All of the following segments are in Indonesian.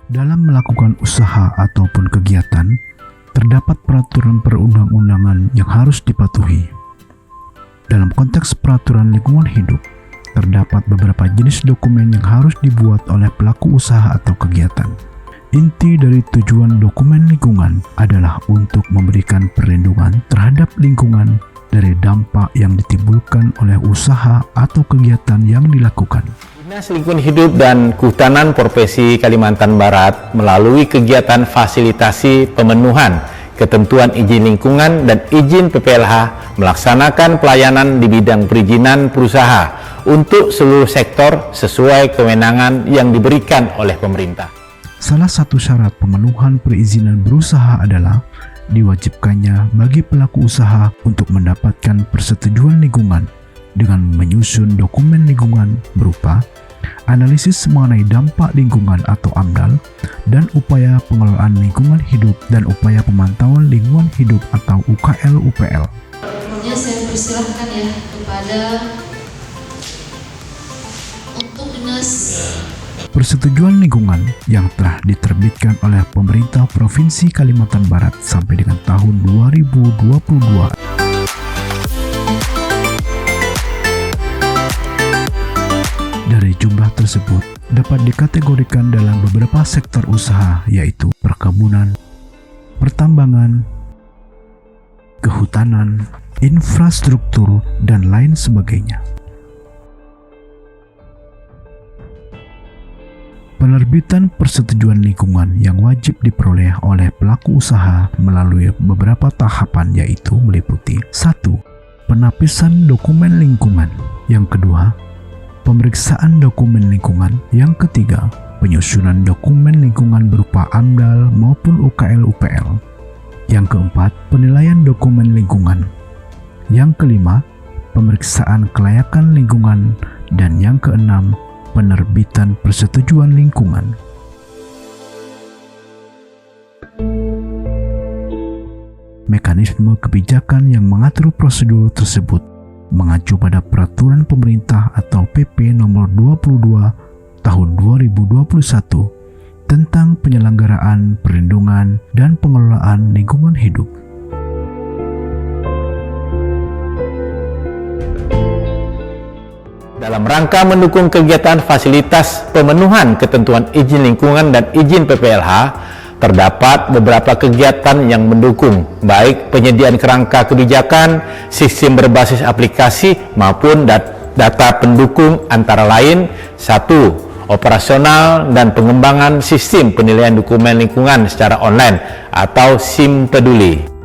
Dalam melakukan usaha ataupun kegiatan, terdapat peraturan perundang-undangan yang harus dipatuhi. Dalam konteks peraturan lingkungan hidup, terdapat beberapa jenis dokumen yang harus dibuat oleh pelaku usaha atau kegiatan. Inti dari tujuan dokumen lingkungan adalah untuk memberikan perlindungan terhadap lingkungan dari dampak yang ditimbulkan oleh usaha atau kegiatan yang dilakukan. Dinas Lingkungan Hidup dan Kehutanan Provinsi Kalimantan Barat melalui kegiatan fasilitasi pemenuhan ketentuan izin lingkungan dan izin PPLH melaksanakan pelayanan di bidang perizinan berusaha untuk seluruh sektor sesuai kewenangan yang diberikan oleh pemerintah. Salah satu syarat pemenuhan perizinan berusaha adalah diwajibkannya bagi pelaku usaha untuk mendapatkan persetujuan lingkungan dengan menyusun dokumen lingkungan berupa analisis mengenai dampak lingkungan atau AMDAL dan upaya pengelolaan lingkungan hidup dan upaya pemantauan lingkungan hidup atau UKL-UPL. Kemudian saya persilahkan ya kepada untuk dinas Persetujuan lingkungan yang telah diterbitkan oleh pemerintah Provinsi Kalimantan Barat sampai dengan tahun 2022. Dari jumlah tersebut dapat dikategorikan dalam beberapa sektor usaha, yaitu perkebunan, pertambangan, kehutanan, infrastruktur, dan lain sebagainya. Penerbitan persetujuan lingkungan yang wajib diperoleh oleh pelaku usaha melalui beberapa tahapan, yaitu meliputi 1. Penapisan dokumen lingkungan. Yang kedua, pemeriksaan dokumen lingkungan. Yang ketiga, penyusunan dokumen lingkungan berupa AMDAL maupun UKL-UPL. Yang keempat, penilaian dokumen lingkungan. Yang kelima, pemeriksaan kelayakan lingkungan. Dan yang keenam, penerbitan persetujuan lingkungan. Mekanisme kebijakan yang mengatur prosedur tersebut mengacu pada Peraturan Pemerintah atau PP Nomor 22 Tahun 2021 tentang penyelenggaraan, perlindungan, dan pengelolaan lingkungan hidup. Dalam rangka mendukung kegiatan fasilitas pemenuhan ketentuan izin lingkungan dan izin PPLH, terdapat beberapa kegiatan yang mendukung, baik penyediaan kerangka kebijakan, sistem berbasis aplikasi, maupun data pendukung antara lain 1. Operasional dan pengembangan sistem penilaian dokumen lingkungan secara online atau SIM Peduli.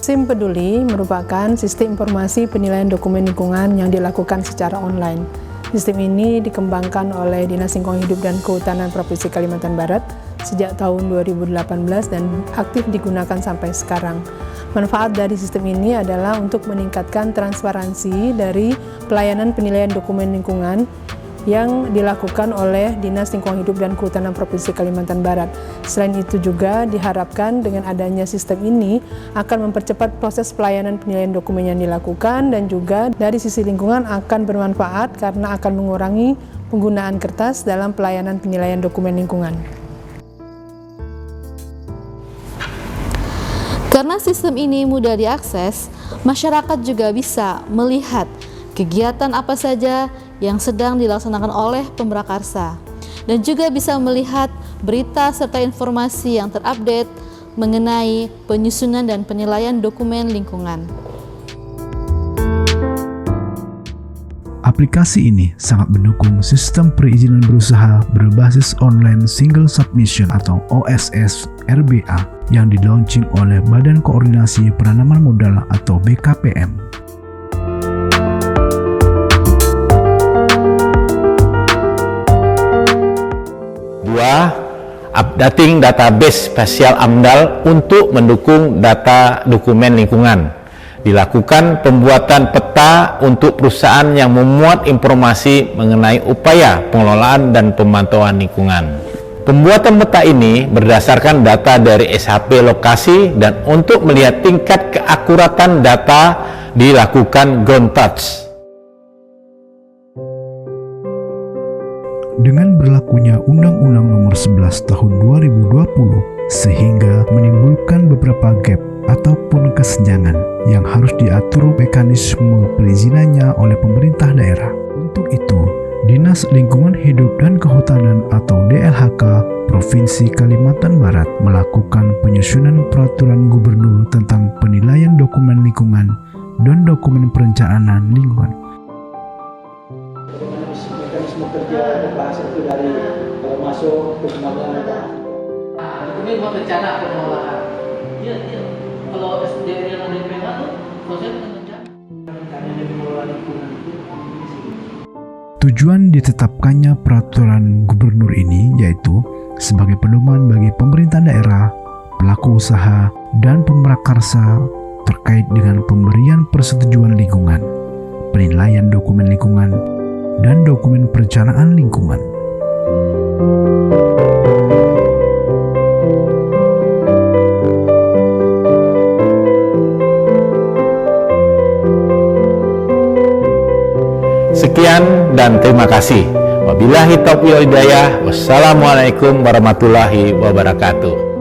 SIM Peduli merupakan sistem informasi penilaian dokumen lingkungan yang dilakukan secara online. Sistem ini dikembangkan oleh Dinas Lingkungan Hidup dan Kehutanan Provinsi Kalimantan Barat sejak tahun 2018 dan aktif digunakan sampai sekarang. Manfaat dari sistem ini adalah untuk meningkatkan transparansi dari pelayanan penilaian dokumen lingkungan yang dilakukan oleh Dinas Lingkungan Hidup dan Kehutanan Provinsi Kalimantan Barat. Selain itu juga diharapkan dengan adanya sistem ini akan mempercepat proses pelayanan penilaian dokumen yang dilakukan, dan juga dari sisi lingkungan akan bermanfaat karena akan mengurangi penggunaan kertas dalam pelayanan penilaian dokumen lingkungan. Karena sistem ini mudah diakses, masyarakat juga bisa melihat kegiatan apa saja yang sedang dilaksanakan oleh pemrakarsa, dan juga bisa melihat berita serta informasi yang terupdate mengenai penyusunan dan penilaian dokumen lingkungan. Aplikasi ini sangat mendukung sistem perizinan berusaha berbasis online single submission atau OSS RBA yang di-launching oleh Badan Koordinasi Penanaman Modal atau BKPM. Updating database spesial AMDAL untuk mendukung data dokumen lingkungan. Dilakukan pembuatan peta untuk perusahaan yang memuat informasi mengenai upaya pengelolaan dan pemantauan lingkungan. Pembuatan peta ini berdasarkan data dari SHP lokasi, dan untuk melihat tingkat keakuratan data dilakukan ground touch. dengan berlakunya Undang-Undang Nomor 11 Tahun 2020 sehingga menimbulkan beberapa gap ataupun kesenjangan yang harus diatur mekanisme perizinannya oleh pemerintah daerah. Untuk itu, Dinas Lingkungan Hidup dan Kehutanan atau DLHK Provinsi Kalimantan Barat melakukan penyusunan peraturan gubernur tentang penilaian dokumen lingkungan dan dokumen perencanaan lingkungan. Mekanisme kerja pembahasan itu dari masuk ke pengadaan. Ini buat rencana pengelolaan. Iya. Kalau SDR yang ada di PMA tuh, proses rencana. Rencana pengelolaan lingkungan itu. Tujuan ditetapkannya peraturan gubernur ini yaitu sebagai pedoman bagi pemerintah daerah, pelaku usaha, dan pemrakarsa terkait dengan pemberian persetujuan lingkungan, penilaian dokumen lingkungan, dan dokumen perencanaan lingkungan. Sekian dan terima kasih. Wabillahi taufiq wal hidayah. Wassalamualaikum warahmatullahi wabarakatuh.